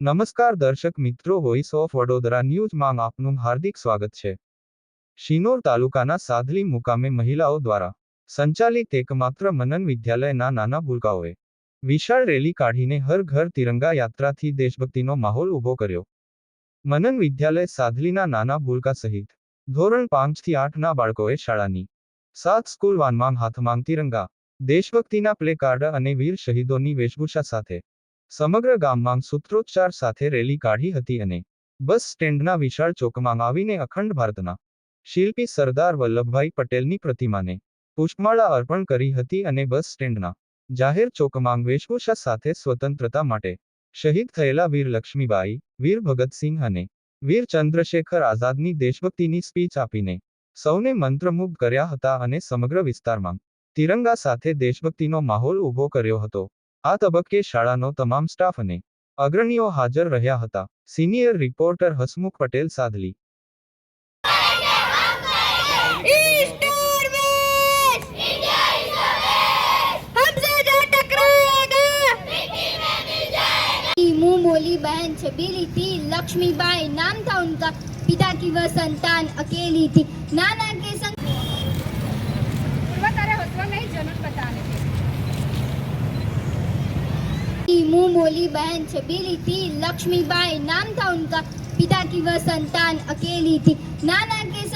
નમસ્કાર દર્શક મિત્રો, વોઇસ ઓફ વડોદરા ન્યૂઝમાં આપનું હાર્દિક સ્વાગત છે। શિનોર તાલુકાના સાધલી મુકામે મહિલાઓ દ્વારા સંચાલિત એકમાત્ર મનન વિદ્યાલયના નાના ભૂલકાઓએ વિશાળ રેલી કાઢીને હર ઘર તિરંગા યાત્રાથી દેશભક્તિનો માહોલ ઊભો કર્યો। મનન વિદ્યાલય સાધલીના નાના ભૂલકા સહિત ધોરણ 5 થી 8 ના બાળકોએ શાળાની 7 સ્કૂલ વાનમાં હાથમાં તિરંગા, દેશભક્તિના પ્લે કાર્ડ અને વીર શહીદોની વેશભૂષા સાથે સમગ્ર ગામમાં સૂત્રોચ્ચાર સાથે રેલી કાઢી હતી અને બસ સ્ટેન્ડના વિશાળ ચોકમાં આવીને અખંડ ભારતના શિલ્પી સરદાર વલ્લભભાઈ પટેલની પ્રતિમાને પુષ્પમાળા અર્પણ કરી હતી અને બસ સ્ટેન્ડના જાહેર ચોકમાં વેશભૂષા સાથે સ્વતંત્રતા માટે શહીદ થયેલા વીર લક્ષ્મીબાઈ, વીર ભગતસિંહ અને વીર ચંદ્રશેખર આઝાદની દેશભક્તિની સ્પીચ આપીને સૌને મંત્રમુગ્ધ કર્યા હતા અને સમગ્ર વિસ્તારમાં તિરંગા સાથે દેશભક્તિનો માહોલ ઊભો કર્યો હતો। આ તબક્કે શાળાનો તમામ સ્ટાફ અને અગ્રણીઓ હાજર રહ્યા હતા। Senior reporter Hasmukh Patel, Sadhli. मुंह बोली बहन छबीली थी, लक्ष्मीबाई नाम था उनका, पिता की वह संतान अकेली थी, नाना के संग मुंह बोली बहन छबीली थी, लक्ष्मीबाई नाम था उनका, पिता की वह संतान अकेली थी, नाना के संग